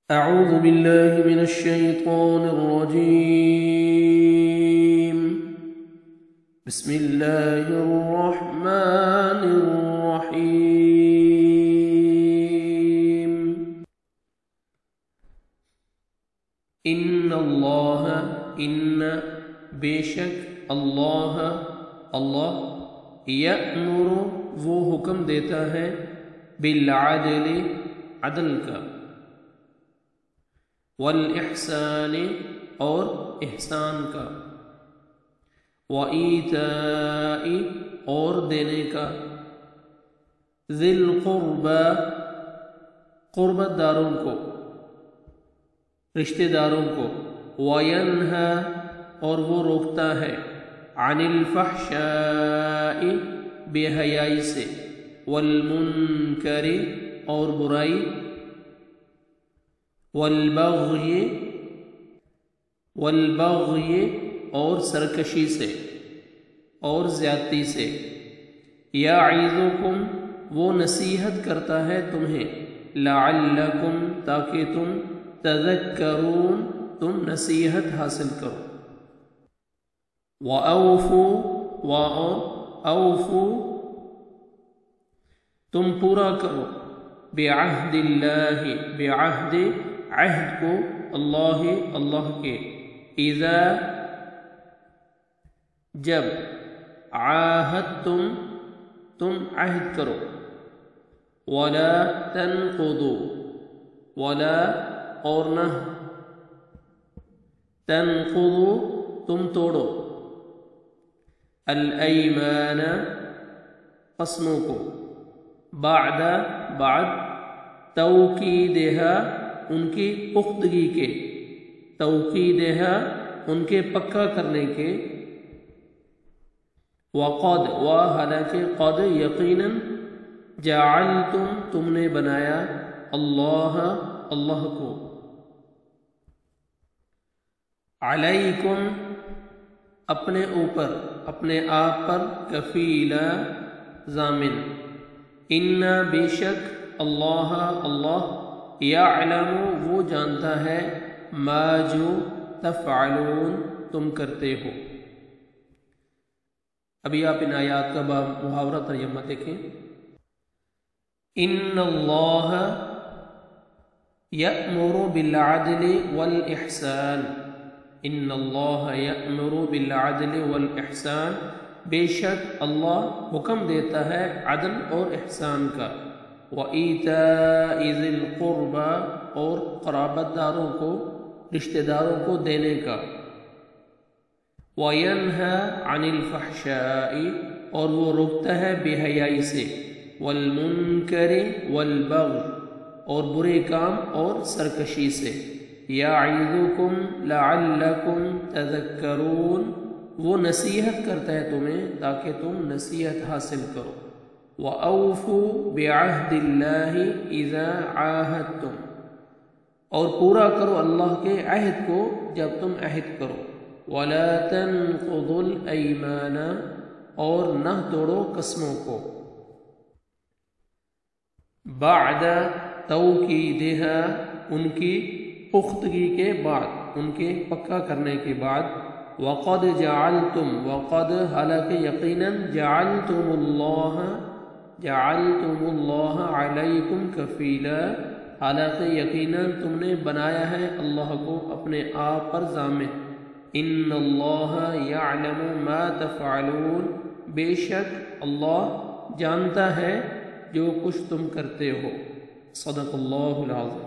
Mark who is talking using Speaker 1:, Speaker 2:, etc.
Speaker 1: أعوذ بالله من الشيطان الرجيم. بسم الله الرحمن الرحيم. إن الله بشك اللہ یأمر وہ حکم دیتا ہے بالعدل عدل کا، والإحسان اور احسان کا، وإيتاء اور دینے کا، ذی القربى قربت داروں کو، رشتہ داروں کو، وینہا اور وہ روکتا ہے، عن الفحشاء بے حیائی سے، والمنکر اور برائی، والبغی اور سرکشی سے اور زیادتی سے، یعظکم وہ نصیحت کرتا ہے تمہیں، لعلکم تاکہ تم تذکرون تم نصیحت حاصل کرو، وَأَوْفُوا تم پورا کرو، بعہد اللہ بعہد عہد کو اللہ کے، اذا جب عاہدتم تم عہد کرو، ولا تنقضوا ولا اور نہ تنقضوا تم توڑو، الایمان قسموں کو، بعد توکیدہا ان کی پختگی کے، توکیدہا ان کے پکا کرنے کے، وقد حالانکہ قد یقیناً جعلتم تم نے بنایا اللہ کو، علیکم اپنے اوپر اپنے آپ پر، کفیلا ضامن، ان بے شک اللہ یعلم وہ جانتا ہے، ما جو تفعلون تم کرتے ہو۔ ابھی آپ ان آیات کا محاورہ ترجمہ دیکھیں۔ ان اللہ یأمر بالعدل والإحسان، ان اللہ یأمر بالعدل والإحسان بے شک اللہ حکم دیتا ہے عدل اور احسان کا، وَإِيتَاءِ ذِي الْقُرْبَى اور قرابت داروں کو رشتہ داروں کو دینے کا، وَيَنْهَى عَنِ الْفَحْشَاءِ اور وہ روکتا ہے بے حیائی سے، وَالْمُنْكَرِ وَالْبَغْيِ اور برے کام اور سرکشی سے، یعظکم لعلکم تذکرون وہ نصیحت کرتا ہے تمہیں تاکہ تم نصیحت حاصل کرو، وَأَوْفُوا بِعَهْدِ اللَّهِ إِذَا عَاهَدتُّمْ اور پورا کرو اللہ کے عہد کو جب تم عہد کرو، وَلَا تَنقُضُوا الْأَيْمَانَ اور نہ توڑو قسموں کو، بعد توکیدہا ان کی پختگی کے بعد، ان کے پکا کرنے کے بعد، وقد جعلتم وقد حالانکہ یقیناً جعلتم اللہ علیکم کفیلا حالانکہ یقیناً تم نے بنایا ہے اللہ کو اپنے آپ پر ضامن، ان اللہ یعلم ما تفعلون بے شک اللہ جانتا ہے جو کچھ تم کرتے ہو، صدق اللہ العظیم۔